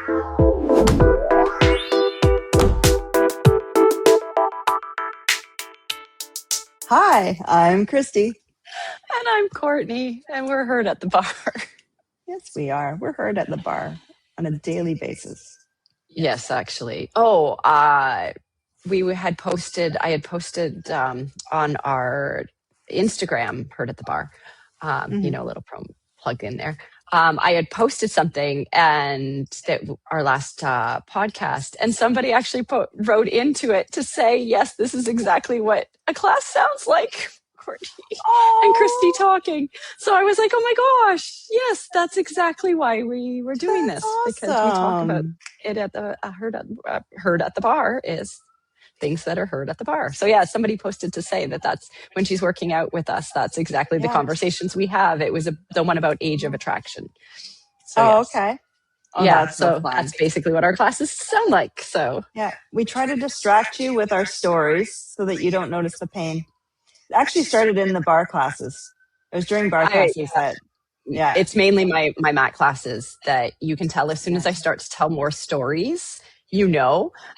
Hi, I'm Kristy. And I'm Courtney, and we're Heard at the Barre. Yes, we are. We're heard at the bar on a daily basis. Yes, actually. I had posted on our Instagram, Heard at the Barre, a little plug in there. I had posted something and that our last podcast, and somebody actually wrote into it to say, yes, this is exactly what a class sounds like. Courtney and Kristy talking. So I was like, oh my gosh, yes, that's exactly why we were doing this. Awesome. Because we talk about it at the Heard at the Barre is things that are heard at the bar. So yeah, somebody posted to say that's when she's working out with us, that's exactly the conversations we have. It was the one about age of attraction. So okay. Oh, yeah, that's basically what our classes sound like. So yeah, we try to distract you with our stories so that you don't notice the pain. It actually started in the bar classes. It was during bar classes it's mainly my mat classes that you can tell as soon as I start to tell more stories,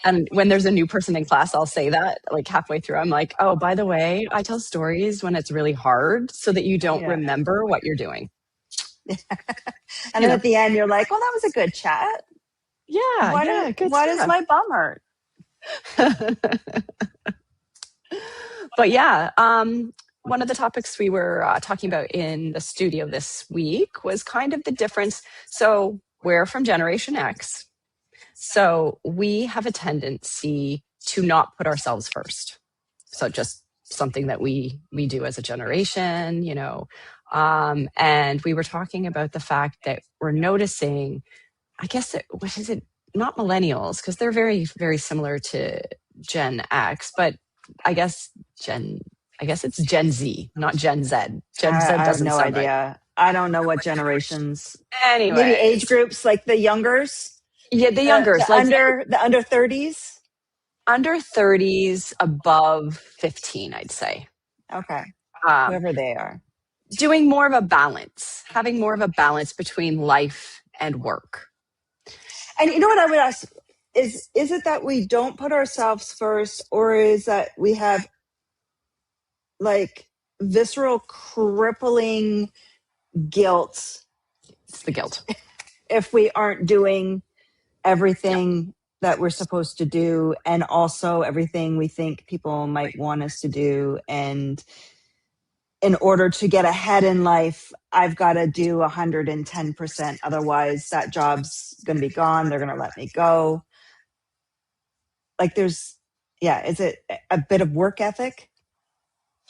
and when there's a new person in class, I'll say that like halfway through, I'm like, oh, by the way, I tell stories when it's really hard so that you don't remember what you're doing. And then at the end, you're like, well, that was a good chat. Yeah. Why does my bum hurt? But yeah, one of the topics we were talking about in the studio this week was kind of the difference. So we're from Generation X. So we have a tendency to not put ourselves first. So just something that we do as a generation, and we were talking about the fact that we're noticing, I guess, not millennials, because they're very, very similar to Gen X, but I guess it's Gen Z, not Gen Z. Gen Z doesn't I have no sound idea. right. I don't know what generations. Anyway, maybe age groups like the youngers. Yeah, the youngers, the under 30s. Under 30s, above 15, I'd say. Okay, whoever they are. Doing more of a balance, having more of a balance between life and work. And you know what I would ask is it that we don't put ourselves first, or is that we have like visceral, crippling guilt? It's the guilt. If we aren't doing everything that we're supposed to do, and also everything we think people might want us to do. And in order to get ahead in life, I've got to do 110%. Otherwise, that job's going to be gone. They're going to let me go. Like is it a bit of work ethic?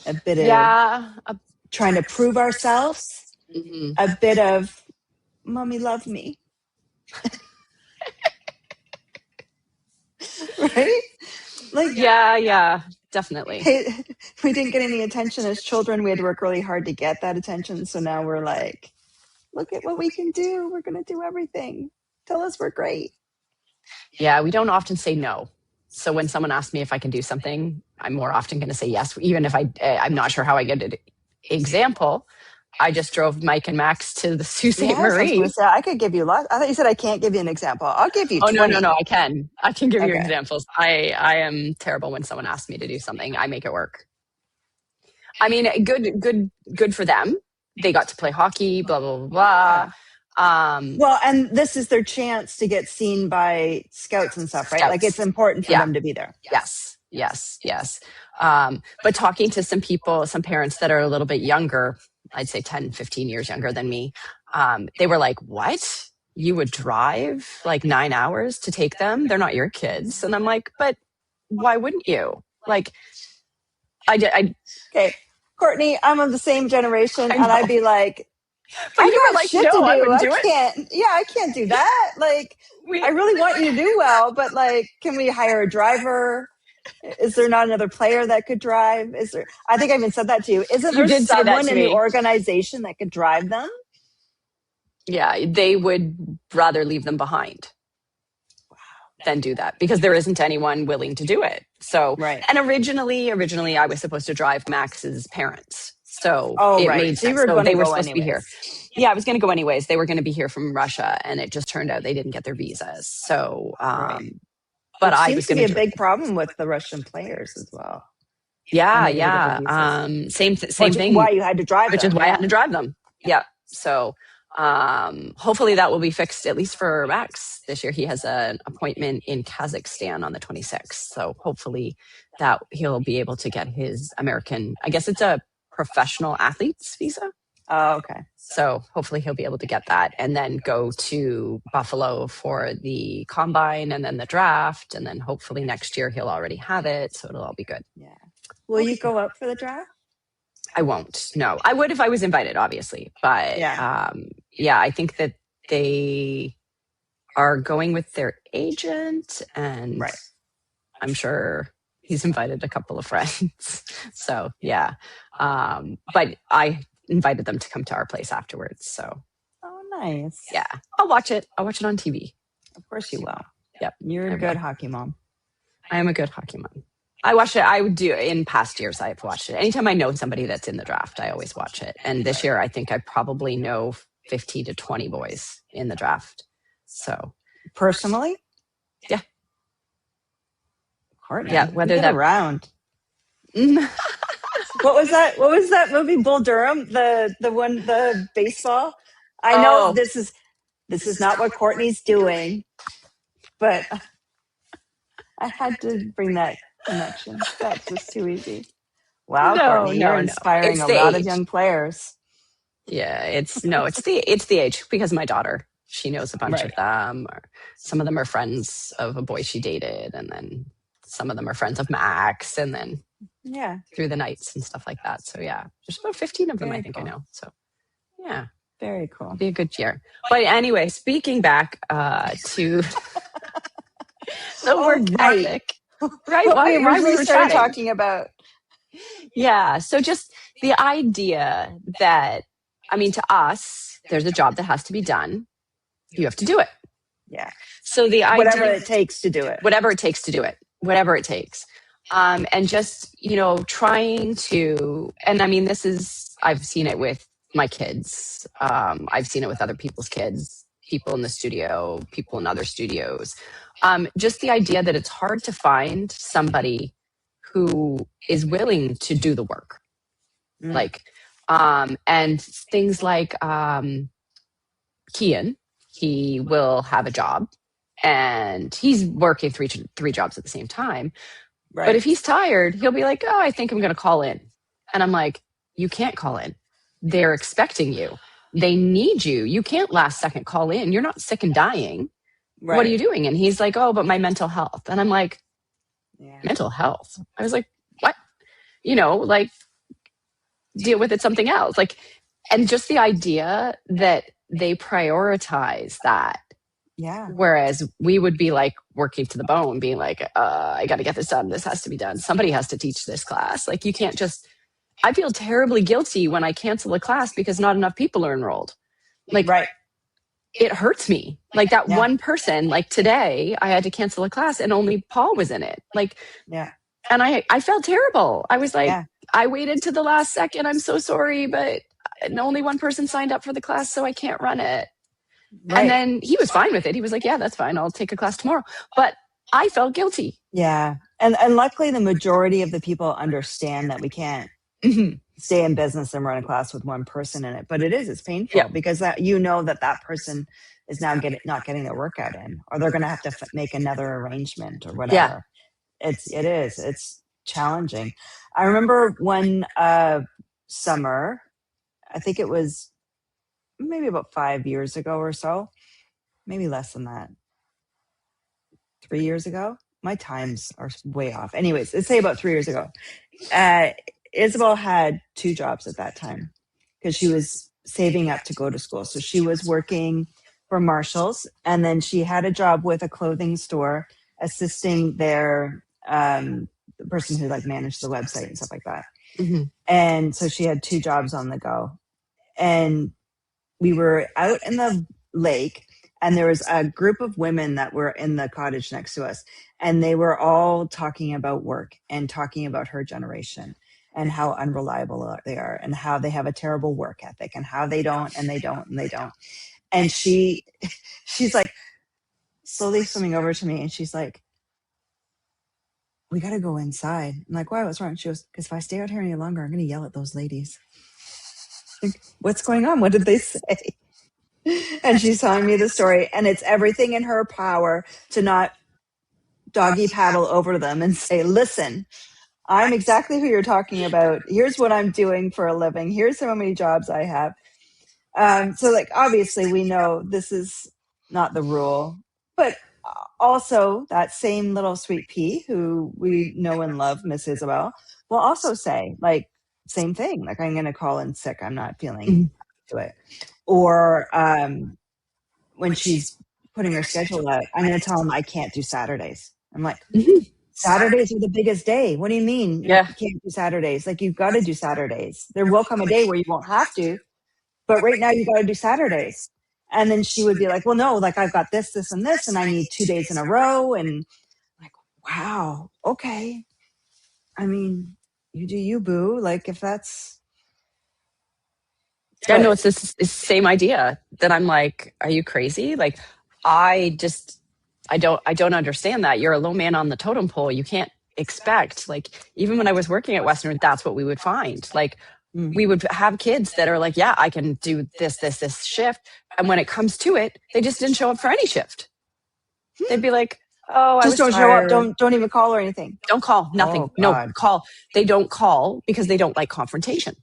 A bit of trying to prove ourselves? Mm-hmm. A bit of, mommy, love me. Right? Yeah, definitely. We didn't get any attention as children. We had to work really hard to get that attention. So now we're like, look at what we can do. We're going to do everything. Tell us we're great. Yeah, we don't often say no. So when someone asks me if I can do something, I'm more often going to say yes, even if I'm not sure how I get it. Example, I just drove Mike and Max to the Sault Ste. Marie. I could give you lots. I thought you said I can't give you an example. I'll give you 20. No, I can. I can give you examples. I am terrible when someone asks me to do something. I make it work. I mean, good for them. They got to play hockey, blah, blah, blah, blah. Well, and this is their chance to get seen by scouts and stuff, right? Like it's important for them to be there. Yes. But talking to some parents that are a little bit younger, I'd say 10, 15 years younger than me, they were like, what? You would drive like 9 hours to take them? They're not your kids. And I'm like, but why wouldn't you? Like, Okay, Courtney, I'm of the same generation, and I'd be like, but you were like, no, I wouldn't do it. I can't do that. Like, I really want you to do well, but like, can we hire a driver? Is there not another player that could drive? Is there? I think I even said that to you. Isn't there someone in the organization that could drive them? Yeah, they would rather leave them behind than do that because there isn't anyone willing to do it. So, and originally I was supposed to drive Max's parents. So it made sense. So they were supposed to be here. Yeah, I was going to go anyways. They were going to be here from Russia, and it just turned out they didn't get their visas. So, Right. but Which I seems was to going be to a do it. big problem with the Russian players as well. Yeah, Unable to get their yeah. visas. Same Which is thing. why you had to drive Which them. is why I had to drive them. Yeah. So, hopefully that will be fixed at least for Max this year. He has an appointment in Kazakhstan on the 26th. So hopefully that he'll be able to get his American, I guess it's a professional athlete's visa. Oh, okay. So hopefully he'll be able to get that and then go to Buffalo for the combine and then the draft. And then hopefully next year he'll already have it. So it'll all be good. Yeah. Will you go up for the draft? I won't. No, I would if I was invited, obviously. But yeah, I think that they are going with their agent, and Right. I'm sure he's invited a couple of friends. So yeah, but I invited them to come to our place afterwards. So Oh, nice. yeah, I'll watch it. I'll watch it on TV. Of course you will. Yep, You're a good hockey mom. I am a good hockey mom. I watch it. I would do in past years. I've watched it. Anytime I know somebody that's in the draft, I always watch it. And this year, I think I probably know 15 to 20 boys in the draft. So personally, yeah, Courtney, yeah. Whether that around. What was that? What was that movie? Bull Durham, the one, the baseball. I know this is not what Courtney's doing, but I had to bring that connection. That's just too easy. Wow, Courtney, you're inspiring a lot of young players. Yeah, it's the age because my daughter, she knows a bunch of them. Or some of them are friends of a boy she dated, and then some of them are friends of Max, and then through the nights and stuff like that. So yeah, there's about 15 of them I think I know. So yeah, very cool. It'll be a good year. But anyway, speaking back to the word topic, right? What we originally started talking about. Yeah. So just the idea that, I mean, to us, there's a job that has to be done. You have to do it. Yeah. So the idea, whatever it takes to do it. Whatever it takes to do it. Whatever it takes. And just, trying to, and I mean, I've seen it with my kids. I've seen it with other people's kids, people in the studio, people in other studios. Just the idea that it's hard to find somebody who is willing to do the work. And things like Kian, he will have a job and he's working three jobs at the same time. Right. But if he's tired, he'll be like, oh, I think I'm going to call in. And I'm like, you can't call in. They're expecting you. They need you. You can't last second call in. You're not sick and dying. Right. What are you doing? And he's like, oh, but my mental health. And I'm like, mental health? I was like, what? Deal with it something else. And just the idea that they prioritize that. Yeah. Whereas we would be like working to the bone, being like, I got to get this done. This has to be done. Somebody has to teach this class. You can't just, I feel terribly guilty when I cancel a class because not enough people are enrolled. Right. It hurts me. One person, today I had to cancel a class and only Paul was in it. And I felt terrible. I was like, I waited to the last second. I'm so sorry, but only one person signed up for the class, so I can't run it. Right. And then he was fine with it. He was like, yeah, that's fine. I'll take a class tomorrow. But I felt guilty. Yeah. And luckily the majority of the people understand that we can't stay in business and run a class with one person in it. But it's painful because that person is now not getting their workout in, or they're going to have to make another arrangement or whatever. Yeah. It's challenging. I remember one summer, I think it was maybe about 5 years ago or so, maybe less than that, 3 years ago. My times are way off. Anyways, let's say about 3 years ago. Isabel had 2 jobs at that time because she was saving up to go to school. So she was working for Marshall's, and then she had a job with a clothing store assisting their the person who managed the website and stuff like that. Mm-hmm. And so she had 2 jobs on the go. And we were out in the lake, and there was a group of women that were in the cottage next to us, and they were all talking about work and talking about her generation. and how unreliable they are and how they have a terrible work ethic and how they don't and they don't and they don't. And she's like slowly swimming over to me and she's like, we got to go inside. I'm like, why? What's wrong? She goes, because if I stay out here any longer, I'm going to yell at those ladies. Like, what's going on? What did they say? And she's telling me the story, and it's everything in her power to not doggy paddle over to them and say, listen, I'm exactly who you're talking about. Here's what I'm doing for a living. Here's how many jobs I have. So like, obviously we know this is not the rule, but also that same little sweet pea who we know and love, Miss Isabel, will also say like, same thing. Like, I'm going to call in sick. I'm not feeling to it. Or when she's putting her schedule out, I'm going to tell them I can't do Saturdays. I'm like, Saturdays are the biggest day. What do you mean you can't do Saturdays? Like, you've got to do Saturdays. There will come a day where you won't have to, but right now you got to do Saturdays. And then she would be like, well, no, like I've got this, this, and this, and I need 2 days in a row. And I'm like, wow, okay. I mean, you do you, boo. Like, if that's... Yeah, no, it's this same idea that I'm like, are you crazy? Like, I don't understand that. You're a low man on the totem pole. You can't expect, like, even when I was working at Western, that's what we would find. Like, we would have kids that are like, yeah, I can do this shift. And when it comes to it, they just didn't show up for any shift. They'd be like, oh, just don't tired. show up. Don't even call or anything. Don't call. Nothing. Oh, no call. They don't call because they don't like confrontation.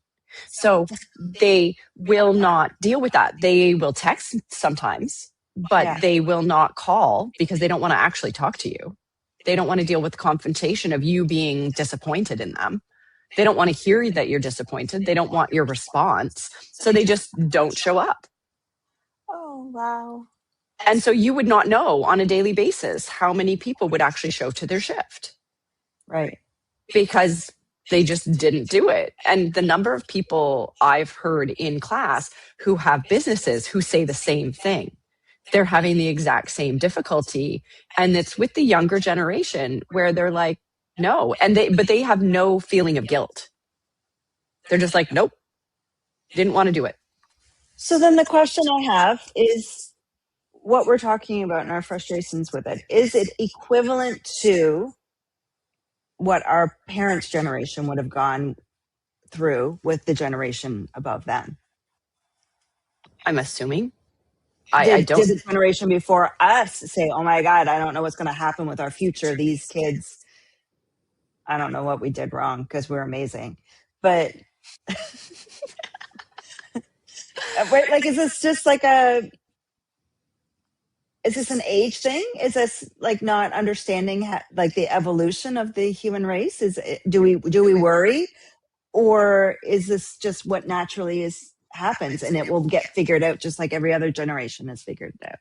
So they will not deal with that. They will text sometimes, but they will not call because they don't want to actually talk to you. They don't want to deal with the confrontation of you being disappointed in them. They don't want to hear that you're disappointed. They don't want your response. So they just don't show up. Oh, wow. And so you would not know on a daily basis how many people would actually show to their shift. Right. Because they just didn't do it. And the number of people I've heard in class who have businesses who say the same thing. They're having the exact same difficulty. And it's with the younger generation where they're like, no. But they have no feeling of guilt. They're just like, nope, didn't want to do it. So then the question I have is what we're talking about and our frustrations with it. Is it equivalent to what our parents' generation would have gone through with the generation above them? I'm assuming. Did the generation before us say, oh my God, I don't know what's going to happen with our future. These kids, I don't know what we did wrong because we're amazing. But right, like, is this just like is this an age thing? Is this like not understanding like the evolution of the human race? Do we worry, or is this just what naturally happens and it will get figured out just like every other generation has figured it out?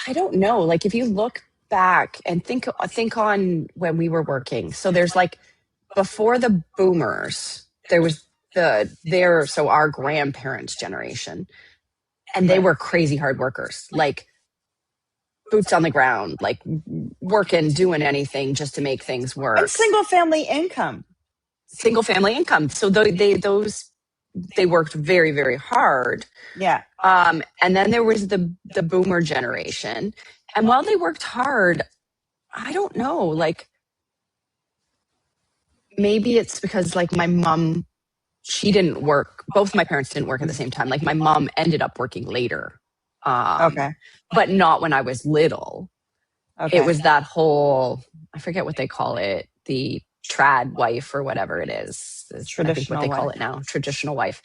I don't know. Like, if you look back and think on when we were working. So there's like before the boomers, there was so our grandparents' generation, and they were crazy hard workers. Like, boots on the ground, like working, doing anything just to make things work. And single family income. So they worked very, very hard. Yeah. And then there was the boomer generation. And while they worked hard, I don't know, like, maybe it's because like my mom, she didn't work. Both my parents didn't work at the same time. Like, my mom ended up working later. But not when I was little. Okay. It was that whole, I forget what they call it, the trad wife or whatever it is. Traditional, I think what they call it now, traditional wife,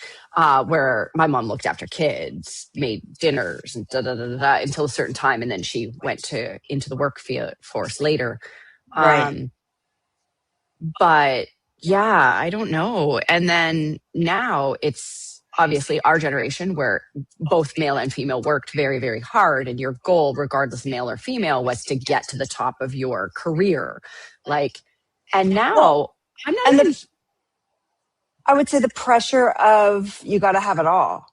where my mom looked after kids, made dinners and until a certain time. And then she went into the workforce later. Right. But yeah, I don't know. And then now it's obviously our generation where both male and female worked very, very hard. And your goal, regardless of male or female, was to get to the top of your career. Like, and now I'm not I would say the pressure of you got to have it all.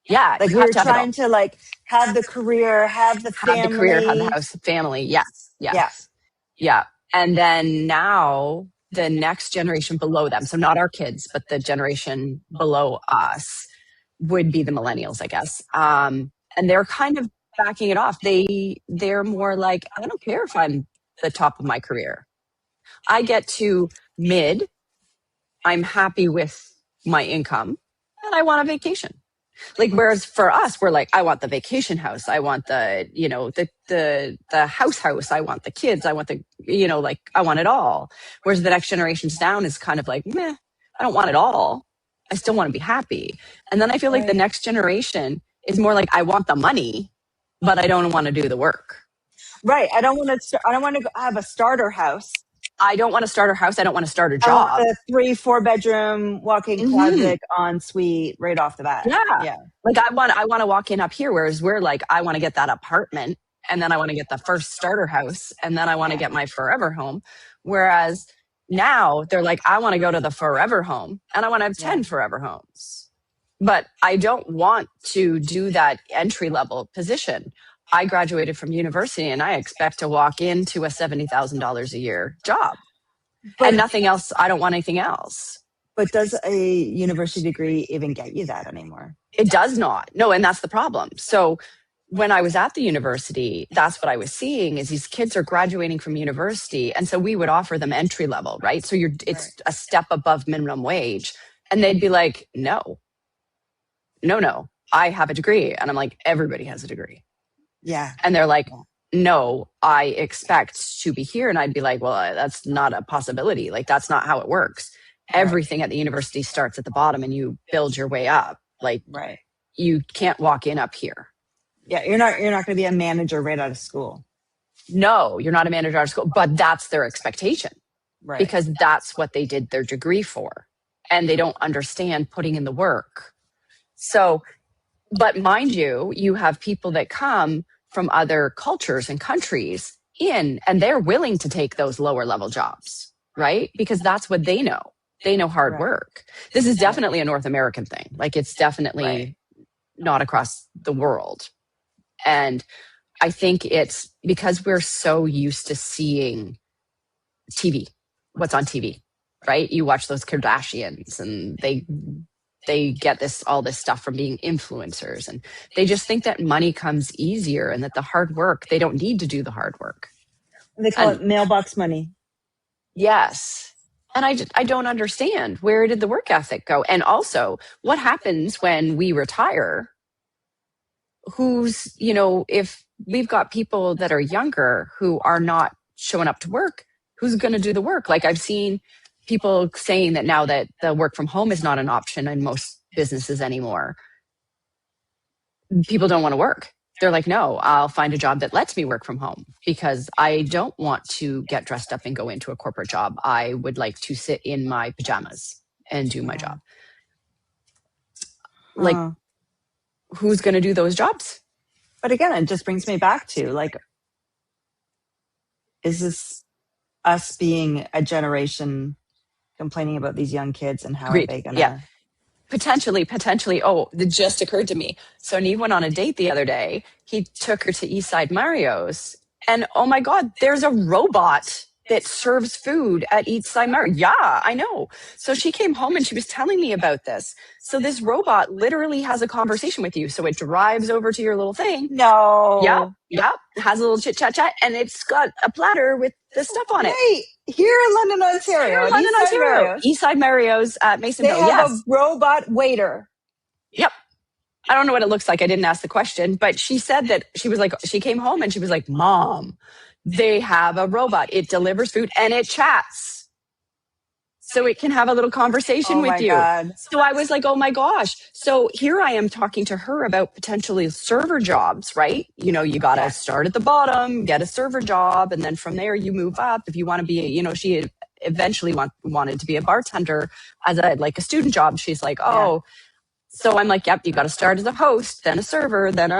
Yeah. Like, we're trying to like have the career, have the family. Have the career, have the house, family. Yes. Yes. Yeah. And then now the next generation below them, so not our kids, but the generation below us, would be the millennials, I guess. And they're kind of backing it off. They're more like, I don't care if I'm the top of my career. I get to mid, I'm happy with my income, and I want a vacation. Like, whereas for us, we're like, I want the vacation house. I want the, the house. I want the kids. I want the, like, I want it all. Whereas the next generation's down is kind of like, meh, I don't want it all. I still want to be happy. And then I feel like the next generation is more like, I want the money, but I don't want to do the work. Right. I don't want to have a starter house. I don't want to start a house. I don't want to start a job. I want a 3-4 bedroom walk-in closet ensuite right off the bat. Yeah. Like I want to walk in up here, whereas we're like, I want to get that apartment, and then I want to get the first starter house, and then I want to get my forever home. Whereas now they're like, I want to go to the forever home, and I want to have 10 forever homes. But I don't want to do that entry level position. I graduated from university and I expect to walk into a $70,000 a year job, and nothing else. I don't want anything else. But does a university degree even get you that anymore? It does not. No. And that's the problem. So when I was at the university, that's what I was seeing is these kids are graduating from university. And so we would offer them entry level, right? So it's a step above minimum wage. And they'd be like, no, I have a degree. And I'm like, everybody has a degree. Yeah. And they're like, no, I expect to be here. And I'd be like, well, that's not a possibility. Like, that's not how it works. Everything at the university starts at the bottom and you build your way up. Like, you can't walk in up here. Yeah. You're not going to be a manager right out of school. No, you're not a manager out of school, but that's their expectation. Right. Because that's what they did their degree for. And they don't understand putting in the work. So, but mind you, you have people that come from other cultures and countries and they're willing to take those lower level jobs, right? Because that's what they know. They know hard work. This is definitely a North American thing. Like, it's definitely not across the world. And I think it's because we're so used to seeing TV, what's on TV, right? You watch those Kardashians and they get all this stuff from being influencers, and they just think that money comes easier and that the hard work, they don't need to do the hard work. They call it mailbox money. Yes. And I don't understand, where did the work ethic go? And also, what happens when we retire? If we've got people that are younger who are not showing up to work, who's going to do the work? Like, I've seen people saying that now that the work from home is not an option in most businesses anymore. People don't want to work. They're like, no, I'll find a job that lets me work from home because I don't want to get dressed up and go into a corporate job. I would like to sit in my pajamas and do my job. Like, who's going to do those jobs? But again, it just brings me back to, like, is this us being a generation complaining about these young kids and how are they going to... Yeah. Potentially. Oh, it just occurred to me. So Neve went on a date the other day. He took her to Eastside Mario's. And oh my God, there's a robot that serves food at Eastside Mario. Yeah, I know. So she came home and she was telling me about this. So this robot literally has a conversation with you. So it drives over to your little thing. No. Yeah. Has a little chit chat, and it's got a platter with the stuff on it. Right. Here in London, Ontario. Eastside Mario's at Mason Hill. They have a robot waiter. Yep. I don't know what it looks like. I didn't ask the question, but she said that she came home and she was like, Mom, they have a robot. It delivers food and it chats. So it can have a little conversation with you. God. So I was like, oh my gosh. So here I am talking to her about potentially server jobs, right? You got to start at the bottom, get a server job. And then from there you move up. If you want to be, she eventually wanted to be a bartender as a student job. She's like, So I'm like, yep, you got to start as a host, then a server, then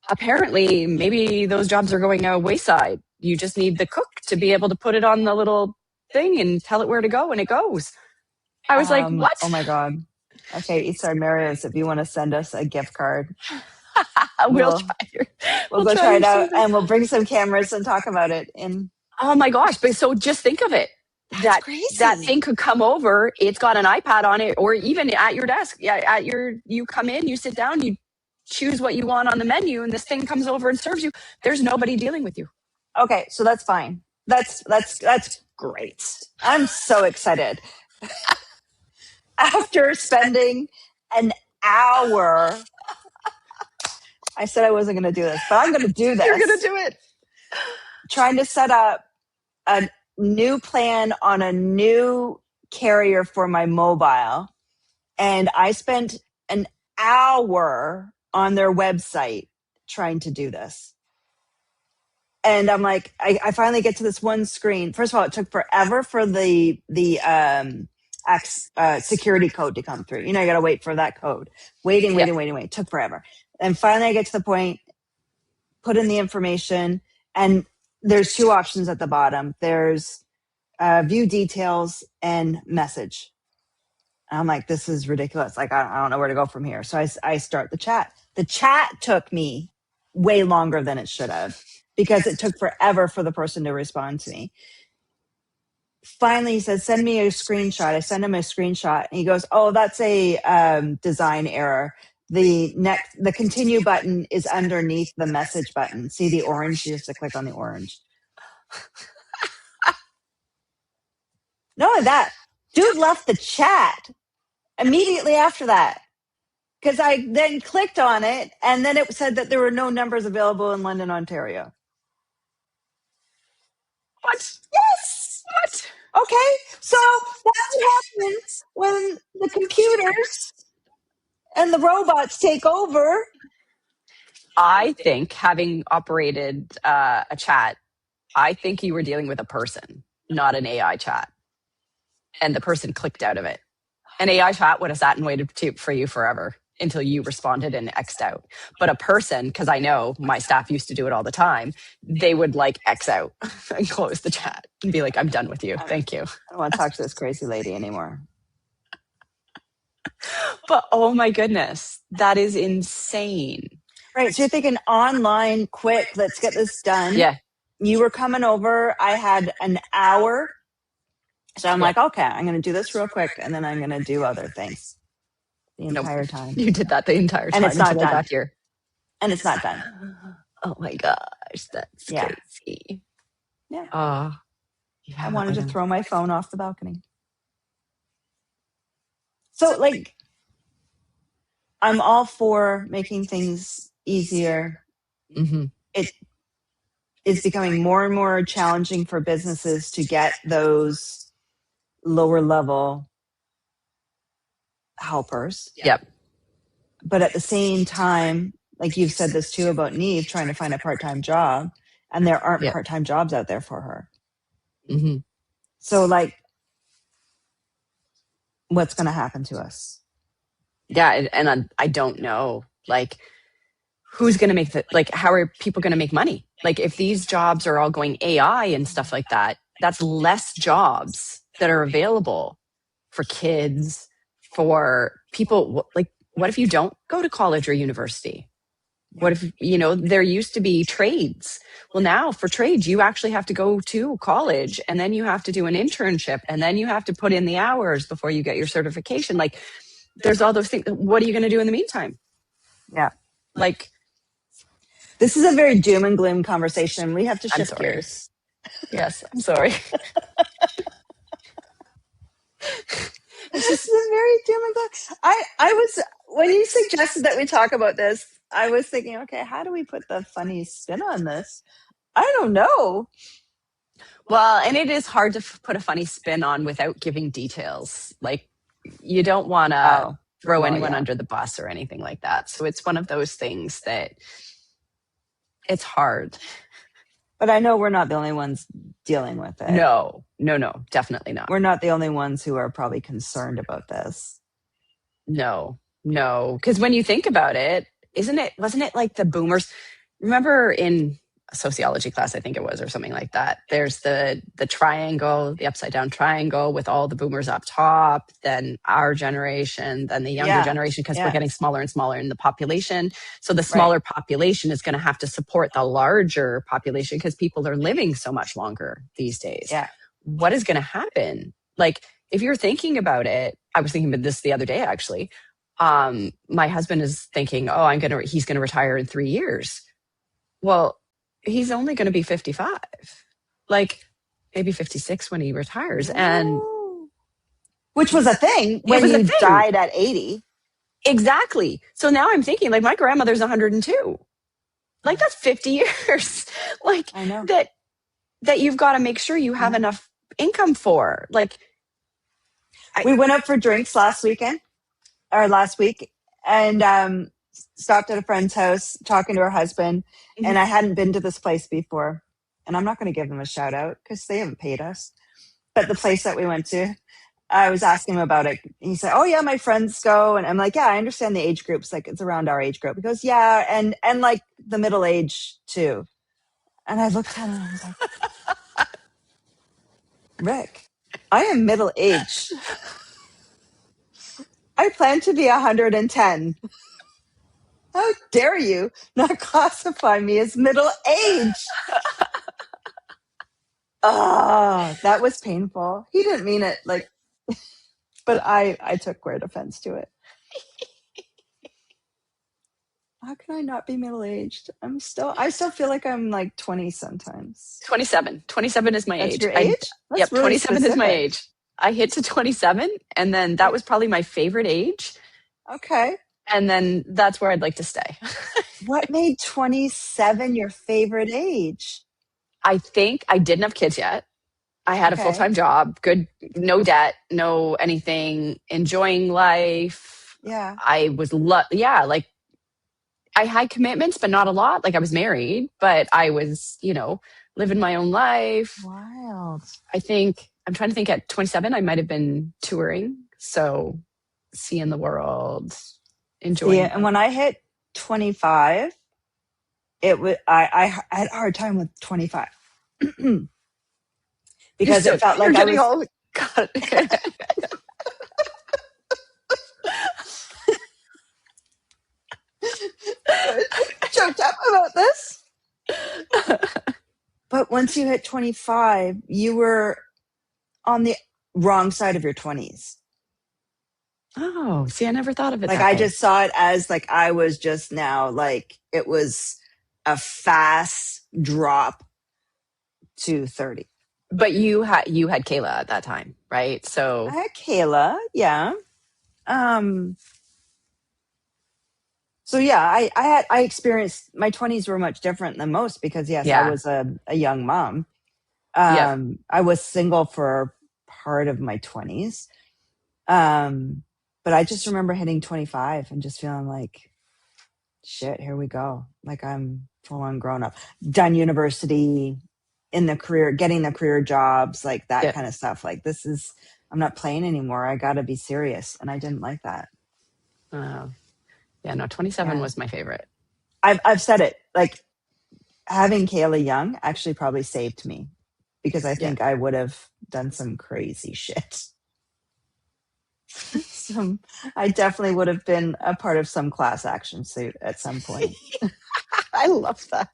apparently maybe those jobs are going wayside. You just need the cook to be able to put it on the little thing and tell it where to go, and it goes. I was like, what? Oh my God. Okay, Eastside Mario's, if you want to send us a gift card. We'll try. We'll go try it out, and we'll bring some cameras and talk about it. Oh my gosh. But so just think of it. that crazy. thing could come over. It's got an iPad on it, or even at your desk. Yeah, you come in, you sit down, you choose what you want on the menu, and this thing comes over and serves you. There's nobody dealing with you. Okay, so that's fine. That's great. I'm so excited. After spending an hour, I said I wasn't going to do this, but I'm going to do this. You're going to do it. Trying to set up a new plan on a new carrier for my mobile. And I spent an hour on their website trying to do this. And I'm like, I finally get to this one screen. First of all, it took forever for the security code to come through. You know, you got to wait for that code. Waiting. It took forever. And finally I get to the point, put in the information, and there's two options at the bottom. There's view details and message. And I'm like, this is ridiculous. Like, I don't know where to go from here. So I start the chat. The chat took me way longer than it should have because it took forever for the person to respond to me. Finally, he says, send me a screenshot. I send him a screenshot, and he goes, oh, that's a design error. The continue button is underneath the message button. See the orange? You have to click on the orange. Not only that, dude left the chat immediately after that, because I then clicked on it, and then it said that there were no numbers available in London, Ontario. What? Yes. What? Okay, so that's what happens when the computers and the robots take over. I think, having operated a chat, I think you were dealing with a person, not an AI chat. And the person clicked out of it. An AI chat would have sat and waited for you forever until you responded and X'd out. But a person, because I know my staff used to do it all the time, they would like X out and close the chat and be like, I'm done with you. Thank you. I don't want to talk to this crazy lady anymore. But oh my goodness, that is insane. Right. So you're thinking online, quick, let's get this done. Yeah. You were coming over. I had an hour. So I'm like, okay, I'm going to do this real quick, and then I'm going to do other things the entire time. You did that the entire time. And it's not done. Here. And it's not done. Oh my gosh, that's crazy. Yeah. I wanted to throw my phone off the balcony. So, like, I'm all for making things easier. Mm-hmm. It is becoming more and more challenging for businesses to get those lower level helpers. Yep. But at the same time, like you've said this too about Neve trying to find a part-time job, and there aren't part-time jobs out there for her. Mm-hmm. So, like, what's going to happen to us? Yeah, and I don't know, like, who's going to make how are people going to make money? Like, if these jobs are all going AI and stuff like that, that's less jobs that are available for kids, for people. Like, what if you don't go to college or university? What if, there used to be trades. Well, now for trades, you actually have to go to college, and then you have to do an internship, and then you have to put in the hours before you get your certification. Like, there's all those things. What are you going to do in the meantime? Yeah. Like, this is a very doom and gloom conversation. We have to shift gears. Yes, I'm sorry. This is very doom and gloom. I was, when you suggested that we talk about this, I was thinking, okay, how do we put the funny spin on this? I don't know. Well, and it is hard to put a funny spin on without giving details. Like, you don't want to throw anyone under the bus or anything like that. So it's one of those things that it's hard. But I know we're not the only ones dealing with it. No, definitely not. We're not the only ones who are probably concerned about this. No. Because when you think about it, wasn't it like the boomers? Remember in a sociology class, I think it was, or something like that, there's the triangle, the upside down triangle with all the boomers up top, then our generation, then the younger generation, because we're getting smaller and smaller in the population. So the smaller population is going to have to support the larger population because people are living so much longer these days. Yeah. what is going to happen? Like, if you're thinking about it, I was thinking about this the other day, actually. My husband is thinking, oh, he's going to retire in 3 years. Well, he's only going to be 55, like maybe 56 when he retires. And Ooh. Which was a thing it when was a you thing. died at 80. Exactly. So now I'm thinking, like, my grandmother's 102. Like, that's 50 years. Like, I know. that you've got to make sure you have enough income for. Like, we went out for drinks last week, and stopped at a friend's house talking to her husband. mm-hmm. And I hadn't been to this place before. And I'm not going to give them a shout out because they haven't paid us. But the place that we went to, I was asking him about it. He said, oh, yeah, my friends go. And I'm like, yeah, I understand the age groups. Like, it's around our age group. He goes, yeah, and like the middle age, too. And I looked at him and I was like, Rick, I am middle aged. I plan to be 110. How dare you not classify me as middle aged? That was painful. He didn't mean it, like, but I took great offense to it. How can I not be middle aged? I still feel like I'm like 20 sometimes. 27. 27 is my That's age. your age? Yep, really 27 is my specific. age. I hit to 27, and then that was probably my favorite age. Okay. And then that's where I'd like to stay. What made 27 your favorite age? I think I didn't have kids yet. I had a full-time job, good, no debt, no anything, enjoying life. Yeah. I was, like, I had commitments, but not a lot. Like, I was married, but I was, living my own life. Wild. I'm trying to think, at 27, I might have been touring. So seeing the world, enjoying. Yeah, and when I hit 25, I had a hard time with 25. Because it felt like I was all God. choked up about this. But once you hit 25, you were on the wrong side of your 20s. Oh, see, I never thought of it Like, that I way. just saw it as like I was just now, like, it was a fast drop to 30. But you had Kayla at that time, right? So I had Kayla, yeah. So yeah, I experienced, my 20s were much different than most because yes, I was a young mom. I was single for part of my 20s. But I just remember hitting 25 and just feeling like, shit, here we go. Like, I'm full on grown up, done university, in the career, getting the career jobs, like that kind of stuff. Like, I'm not playing anymore. I got to be serious. And I didn't like that. Yeah, no, 27 was my favorite. I've said it, like, having Kayla young actually probably saved me because I think I would have done some crazy shit. I definitely would have been a part of some class action suit at some point. I love that.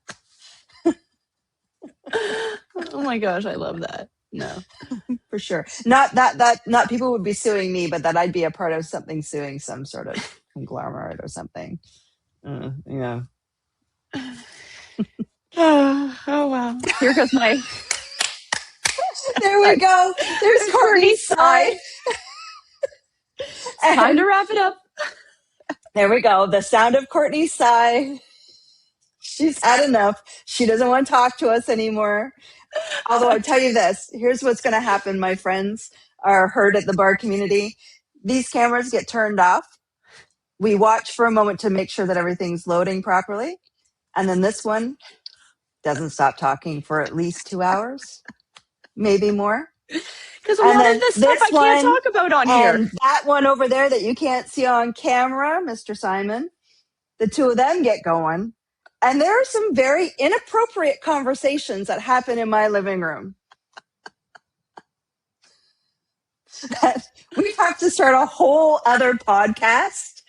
Oh my gosh, I love that. No, for sure. Not not people would be suing me, but that I'd be a part of something suing some sort of conglomerate or something. Yeah. Oh wow! Here goes my. There we go. There's Courtney's sigh. Time to wrap it up. There we go. The sound of Courtney's sigh. She's had enough. She doesn't want to talk to us anymore. Although I tell you this, here's what's going to happen, my friends, our Heard at the Barre community. These cameras get turned off. We watch for a moment to make sure that everything's loading properly. And then this one doesn't stop talking for at least 2 hours, maybe more. Because a lot of this stuff I can't talk about on here. And that one over there that you can't see on camera, Mr. Simon, the two of them get going. And there are some very inappropriate conversations that happen in my living room. We have to start a whole other podcast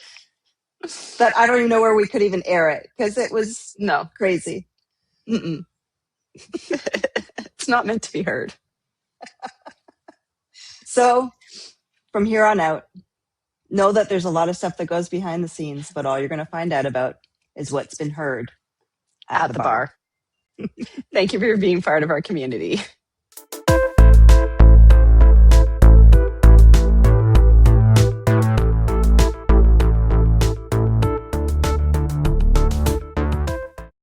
that I don't even know where we could even air it because it was crazy. It's not meant to be heard. So from here on out, know that there's a lot of stuff that goes behind the scenes, but all you're going to find out about is what's been heard at the bar. Thank you for being part of our community.